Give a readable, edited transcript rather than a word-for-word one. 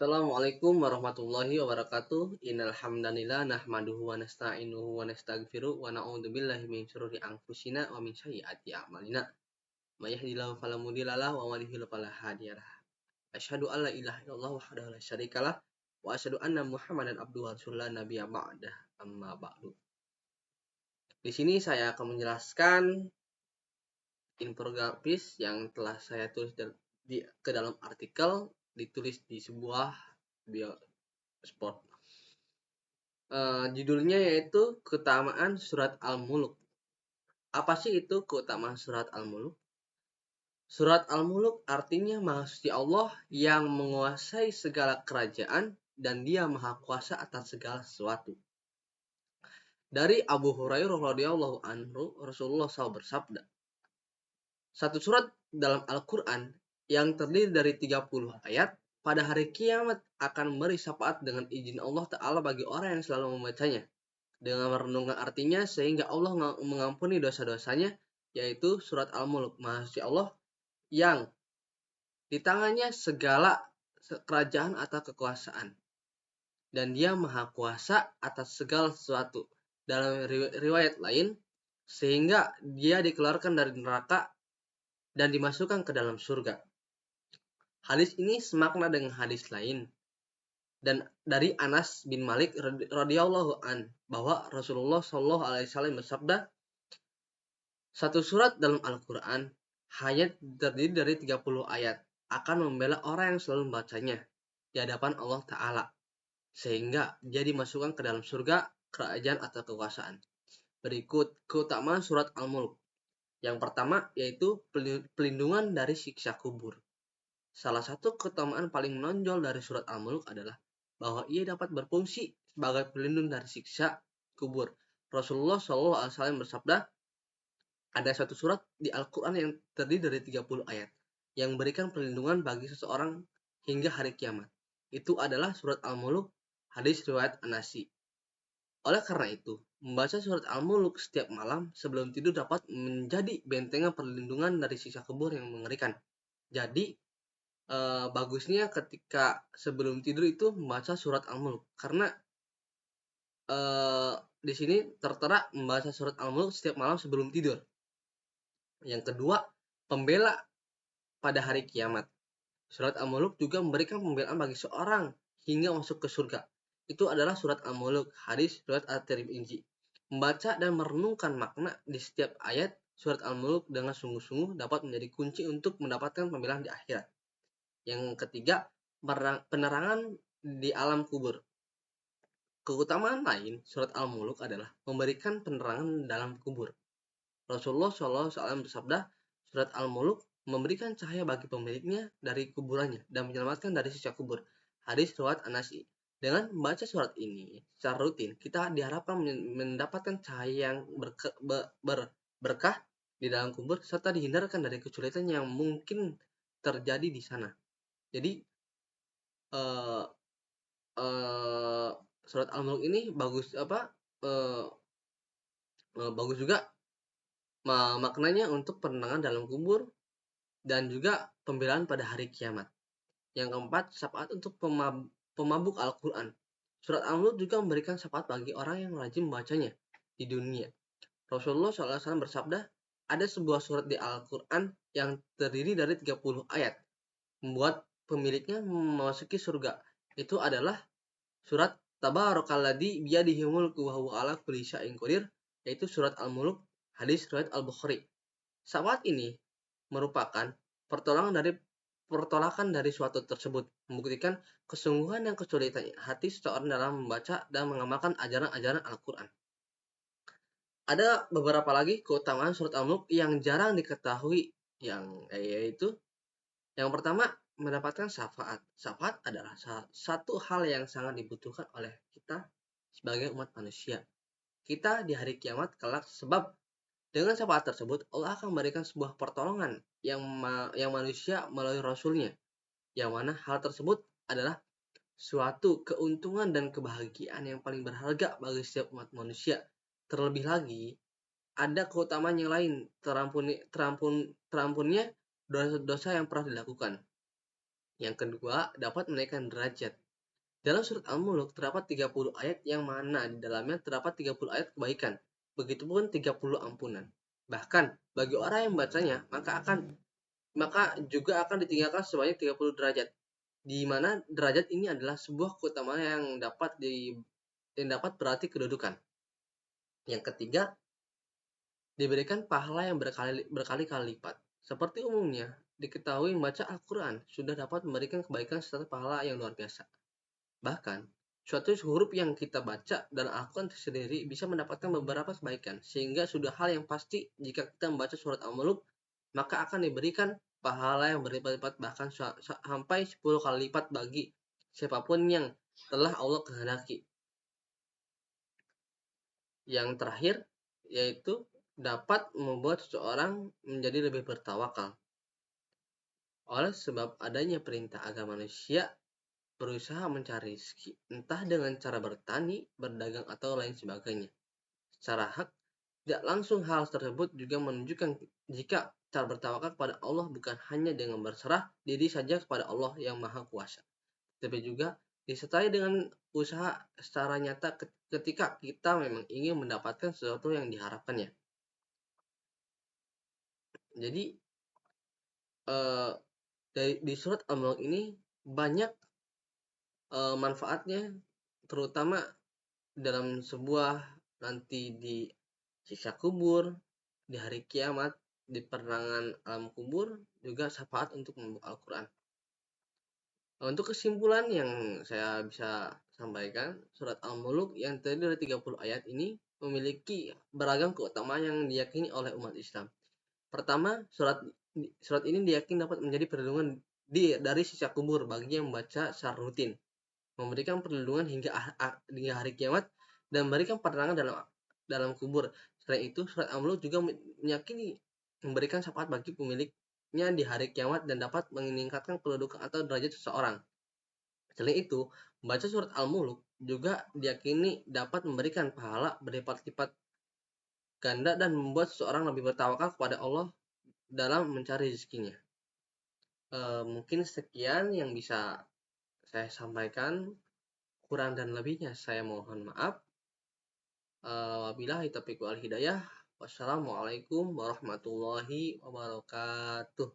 Assalamualaikum warahmatullahi wabarakatuh. Innal hamdalillah nahmaduhu wa nasta'inuhu wa nastaghfiruh wa na'udzubillahi min syururi anfusina wa min sayyiati a'malina. May yahdihillahu fala mudhillalah wa may yudhlil fala hadiyalah. Asyhadu an la ilaha illallah wahdahu la syarikalah wa asyhadu anna Muhammadan abduhu wa rasuluh nabiyya ba'dah. Amma ba'du. Di sini saya akan menjelaskan infografis yang telah saya tulis ke dalam artikel ditulis di sebuah sport. Judulnya yaitu keutamaan surat Al-Mulk. Apa sih itu keutamaan surat Al-Mulk? Surat Al-Mulk artinya Maha Suci Allah yang menguasai segala kerajaan dan Dia Maha Kuasa atas segala sesuatu. Dari Abu Hurairah radhiyallahu anhu, Rasulullah SAW bersabda, satu surat dalam Al-Quran yang terdiri dari 30 ayat pada hari kiamat akan memberi syafaat dengan izin Allah Ta'ala bagi orang yang selalu membacanya. Dengan merenungkan artinya sehingga Allah mengampuni dosa-dosanya, yaitu surat Al-Mulk, Maha Suci Allah yang di tangannya segala kerajaan atau kekuasaan. Dan Dia Maha Kuasa atas segala sesuatu. Dalam riwayat lain, sehingga Dia dikeluarkan dari neraka dan dimasukkan ke dalam surga. Hadis ini semakna dengan hadis lain. Dan dari Anas bin Malik radhiyallahu an bahwa Rasulullah Shallallahu alaihi wasallam bersabda, satu surat dalam Al-Quran hanya terdiri dari 30 ayat akan membela orang yang selalu membacanya di hadapan Allah Ta'ala sehingga dia dimasukkan ke dalam surga, kerajaan atau kekuasaan. Berikut keutamaan surat Al-Mulk. Yang pertama yaitu pelindungan dari siksa kubur. Salah satu keutamaan paling menonjol dari surat Al-Mulk adalah bahwa ia dapat berfungsi sebagai pelindung dari siksa kubur. Rasulullah SAW bersabda, ada satu surat di Al-Quran yang terdiri dari 30 ayat yang memberikan perlindungan bagi seseorang hingga hari kiamat. Itu adalah surat Al-Mulk, hadis riwayat An-Nasi. Oleh karena itu, membaca surat Al-Mulk setiap malam sebelum tidur dapat menjadi bentengan perlindungan dari siksa kubur yang mengerikan. Jadi, bagusnya ketika sebelum tidur itu membaca surat Al-Mulk karena di sini tertera membaca surat Al-Mulk setiap malam sebelum tidur. Yang kedua, pembela pada hari kiamat. Surat Al-Mulk juga memberikan pembelaan bagi seorang hingga masuk ke surga. Itu adalah surat Al-Mulk, hadis riwayat At-Tirmidzi. Membaca dan merenungkan makna di setiap ayat surat Al-Mulk dengan sungguh-sungguh dapat menjadi kunci untuk mendapatkan pembelaan di akhirat. Yang ketiga, penerangan di alam kubur. Keutamaan lain surat Al-Mulk adalah memberikan penerangan dalam kubur. Rasulullah SAW bersabda, surat Al-Mulk memberikan cahaya bagi pemiliknya dari kuburannya dan menyelamatkan dari siksa kubur. Hadis riwayat An-Nasi. Dengan membaca surat ini secara rutin, kita diharapkan mendapatkan cahaya yang berkah di dalam kubur serta dihindarkan dari kesulitan yang mungkin terjadi di sana. Jadi surat Al-Mulk ini bagus bagus juga maknanya untuk penenangan dalam kubur dan juga pembelaan pada hari kiamat. Yang keempat, syafaat untuk pemabuk Al-Quran. Surat Al-Mulk juga memberikan syafaat bagi orang yang rajin membacanya di dunia. Rasulullah SAW bersabda, ada sebuah surat di Al-Quran yang terdiri dari 30 ayat, membuat pemiliknya memasuki surga. Itu adalah surat Tabarakalladzi biyadihi mulku wa huwa ala kulli syai'in qadir, yaitu surat Al-Mulk, hadis riwayat Al-Bukhari. Syafaat ini merupakan pertolakan dari suatu tersebut, membuktikan kesungguhan dan kesulitan hati seseorang dalam membaca dan mengamalkan ajaran-ajaran Al-Quran. Ada beberapa lagi keutamaan surat Al-Mulk yang jarang diketahui, yaitu yang pertama, mendapatkan syafaat. Syafaat adalah satu hal yang sangat dibutuhkan oleh kita sebagai umat manusia. Kita di hari kiamat kelak, sebab dengan syafaat tersebut Allah akan memberikan sebuah pertolongan yang manusia melalui Rasulnya, yang mana hal tersebut adalah suatu keuntungan dan kebahagiaan yang paling berharga bagi setiap umat manusia. Terlebih lagi, ada keutamaan yang lain, terampunnya dosa-dosa yang pernah dilakukan. Yang kedua, dapat menaikkan derajat. Dalam surat Al-Mulk terdapat 30 ayat yang mana di dalamnya terdapat 30 ayat kebaikan. Begitupun 30 ampunan. Bahkan bagi orang yang membacanya, maka juga akan ditinggalkan sebanyak 30 derajat. Di mana derajat ini adalah sebuah keutamaan yang dapat berarti kedudukan. Yang ketiga, diberikan pahala yang berkali-kali lipat. Seperti umumnya, diketahui membaca Al-Quran sudah dapat memberikan kebaikan serta pahala yang luar biasa. Bahkan, suatu huruf yang kita baca dan Al-Quran sendiri bisa mendapatkan beberapa kebaikan, sehingga sudah hal yang pasti jika kita membaca surat Al-Mulk, maka akan diberikan pahala yang berlipat-lipat bahkan sampai 10 kali lipat bagi siapapun yang telah Allah kehendaki. Yang terakhir, yaitu dapat membuat seseorang menjadi lebih bertawakal. Oleh sebab adanya perintah agama manusia berusaha mencari rezeki, entah dengan cara bertani, berdagang, atau lain sebagainya. Secara hak, tidak langsung hal tersebut juga menunjukkan jika cara bertawakal kepada Allah bukan hanya dengan berserah diri saja kepada Allah yang Maha Kuasa, tapi juga disertai dengan usaha secara nyata ketika kita memang ingin mendapatkan sesuatu yang diharapkannya. Jadi di surat Al-Mulk ini banyak manfaatnya, terutama dalam sebuah nanti di siksa kubur, di hari kiamat, di perangan alam kubur, juga syafaat untuk membaca Al-Quran. Untuk kesimpulan yang saya bisa sampaikan, surat Al-Mulk yang terdiri dari 30 ayat ini memiliki beragam keutamaan yang diyakini oleh umat Islam. Pertama, surat ini diyakini dapat menjadi perlindungan dari siksa kubur bagi yang membaca secara rutin, memberikan perlindungan hingga hari kiamat, dan memberikan penerangan dalam kubur. Selain itu, surat Al-Mulk juga meyakini memberikan syafaat bagi pemiliknya di hari kiamat dan dapat meningkatkan kedudukan atau derajat seseorang. Selain itu, membaca surat Al-Mulk juga diyakini dapat memberikan pahala berlipat-lipat ganda dan membuat seseorang lebih bertawakal kepada Allah dalam mencari rezekinya. Mungkin sekian yang bisa saya sampaikan. Kurang dan lebihnya saya mohon maaf. Wabillahi taufiq wal hidayah. Wassalamualaikum warahmatullahi wabarakatuh.